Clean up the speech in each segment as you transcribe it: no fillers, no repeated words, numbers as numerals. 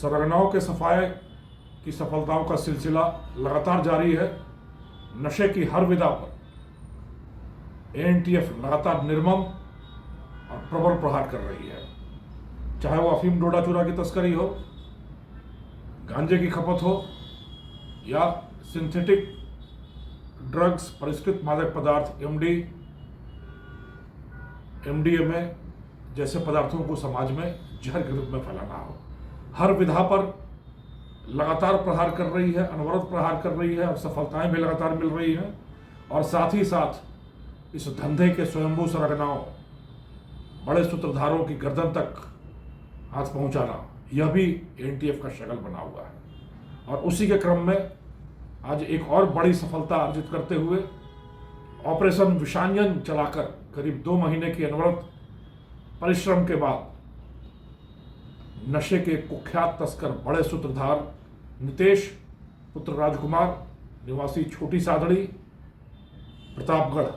सरगनाओं के सफाए की सफलताओं का सिलसिला लगातार जारी है। नशे की हर विधा पर एएनटीएफ लगातार निर्मम और प्रबल प्रहार कर रही है। चाहे वो अफीम डोडा चूरा की तस्करी हो, गांजे की खपत हो या सिंथेटिक ड्रग्स, परिष्कृत मादक पदार्थ एमडीएमए जैसे पदार्थों को समाज में जहर के रूप में फैलाना हो, हर विधा पर लगातार प्रहार कर रही है, अनवरत प्रहार कर रही है और सफलताएं भी लगातार मिल रही हैं। और साथ ही साथ इस धंधे के स्वयंभू सरगनाओं, बड़े सूत्रधारों की गर्दन तक हाथ पहुंचाना, यह भी एएनटीएफ का शगल बना हुआ है। और उसी के क्रम में आज एक और बड़ी सफलता अर्जित करते हुए ऑपरेशन विषांजन चलाकर करीब 2 महीने की अनवरत परिश्रम के बाद नशे के कुख्यात तस्कर, बड़े सूत्रधार नितेश पुत्र राजकुमार निवासी छोटी सादड़ी, प्रतापगढ़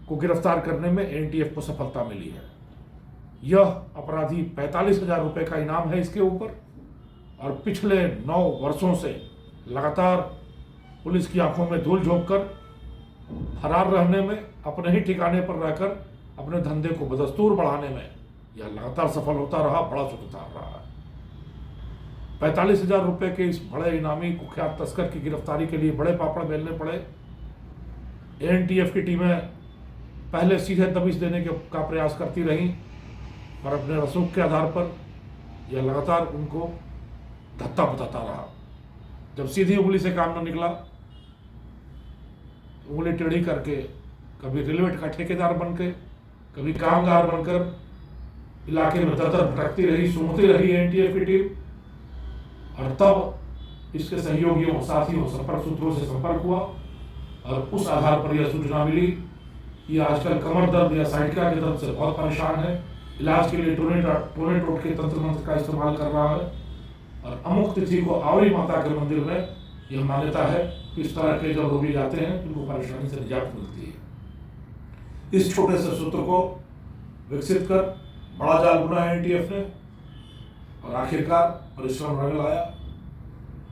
को गिरफ्तार करने में एएनटीएफ को सफलता मिली है। यह अपराधी 45,000 रुपये का इनाम है इसके ऊपर। और पिछले 9 वर्षों से लगातार पुलिस की आंखों में धूल झोंक कर फरार रहने में, अपने ही ठिकाने पर रहकर अपने धंधे को बदस्तूर बढ़ाने में यह लगातार सफल होता रहा, बड़ा सूत्रधार रहा है। 45,000 रुपये के इस बड़े इनामी कुख्यात तस्कर की गिरफ्तारी के लिए बड़े पापड़ बेलने पड़े। एएनटीएफ की टीमें पहले सीधे दबिश देने का प्रयास करती रहीं, पर अपने रसूख के आधार पर यह लगातार उनको धत्ता बताता रहा। जब सीधी उंगली से काम न निकला, उंगली टेढ़ी करके कभी रेलवे का ठेकेदार बनके, कभी कामगार बनकर इलाके में दर-दर भटकती रही, सूंघती रही एएनटीएफ की टीम। और तब इसके सहयोगियों, साथियों, संपर्क सूत्रों से संपर्क हुआ और उस आधार पर यह सूचना मिली कि आजकल कमर दर्द या साइटिका के दर्द से बहुत परेशान है, इलाज के लिए टोने के तंत्र मंत्र का इस्तेमाल कर रहा है। और अमुक तिथि को आवरी माता के मंदिर में यह मान्यता है कि इस तरह के जब रोगी जाते हैं तो उनको परेशानी से निजात मिलती है। इस छोटे से सूत्र को विकसित कर बड़ा जाल बुना एएनटीएफ ने और आखिरकार परिश्रम रंग लाया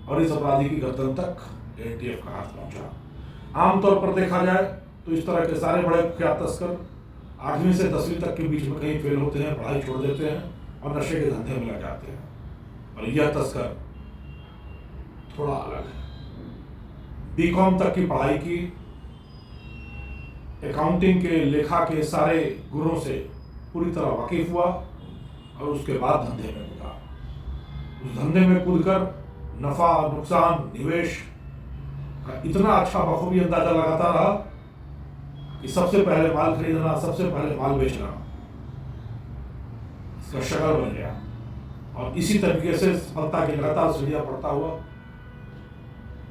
और इस अपराधी की गर्दन तक एएनटीएफ का हाथ पहुंचा। आमतौर पर देखा जाए तो इस तरह के सारे बड़े कुख्यात तस्कर 8वीं से 10वीं तक के बीच में कहीं फेल होते हैं, पढ़ाई छोड़ देते हैं और नशे के धंधे में लग जाते हैं। और यह तस्कर थोड़ा अलग है। बीकॉम तक की पढ़ाई की, अकाउंटिंग के, लेखा के सारे गुणों से पूरी तरह वाकिफ हुआ और उसके बाद धंधे में कूदा। उस धंधे में कूदकर नफा, नुकसान, निवेश का इतना अच्छा बखूबी अंदाजा लगाता रहा कि सबसे पहले माल खरीदना, सबसे पहले माल बेचना इसका शगल बन गया। और इसी तरीके से सफलता की लगातार सीढ़ियां पड़ता हुआ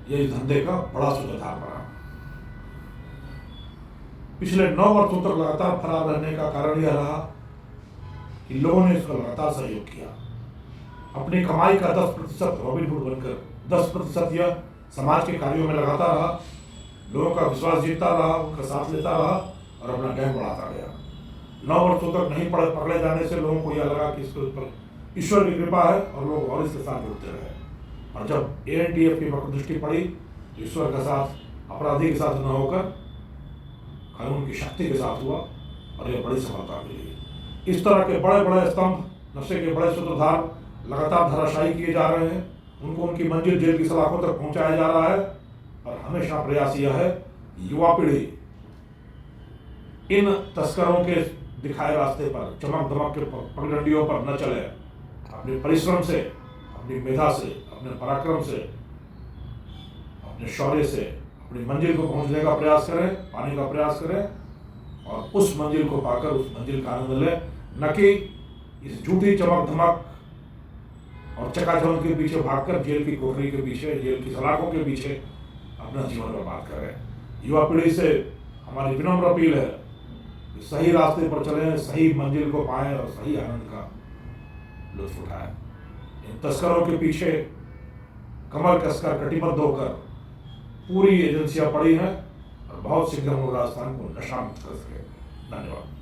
यह इस धंधे का बड़ा सूत्रधार बना। पिछले 9 वर्षों तक लगातार फरार रहने का कारण यह रहा कि लोगों ने इसका लगातार सहयोग किया। अपनी कमाई का 10% रॉबिनहुड बनकर 10% यह समाज के कार्यों में लगाता रहा, लोगों का विश्वास जीतता रहा, उनका साथ लेता रहा और अपना गैंग बढ़ाता गया। 9 वर्षों तक नहीं पकड़े जाने से लोगों को यह लगा कि इसके ऊपर ईश्वर की कृपा है और लोग और इसके साथ जुड़ते रहे। और जब एएनटीएफ की दृष्टि पड़ी तो ईश्वर का साथ अपराधी के साथ न होकर कानून की शक्ति के साथ हुआ और यह बड़ी सफलता मिली। इस तरह के बड़े बड़े स्तंभ, नशे के बड़े सूत्रधार लगातार धराशायी किए जा रहे हैं, उनको उनकी मंजिल जेल की सलाखों तक पहुंचाया जा रहा है। और हमेशा प्रयास यह है युवा पीढ़ी इन तस्करों के दिखाए रास्ते पर, चमक धमक के पगडंडियों पर न चले, अपने परिश्रम से, अपनी मेधा से, अपने पराक्रम से, अपने शौर्य से अपनी मंजिल को पहुंचने का प्रयास करें, पाने का प्रयास करें और उस मंजिल को पाकर उस मंजिल का आनंद लें, न कि इस झूठी चमक धमक और चकाचौंध के पीछे भागकर जेल की कोठरी के पीछे, जेल की सलाखों के पीछे अपना जीवन बर्बाद करें। युवा पीढ़ी से हमारी विनम्र अपील है कि सही रास्ते पर चलें, सही मंजिल को पाएं और सही आनंद का लुत्फ उठाएं। इन तस्करों के पीछे कमर कसकर, कटिबद्ध होकर पूरी एजेंसियां पड़ी हैं और बहुत शीघ्र हम राजस्थान को नशा मुक्त कर सकें। धन्यवाद।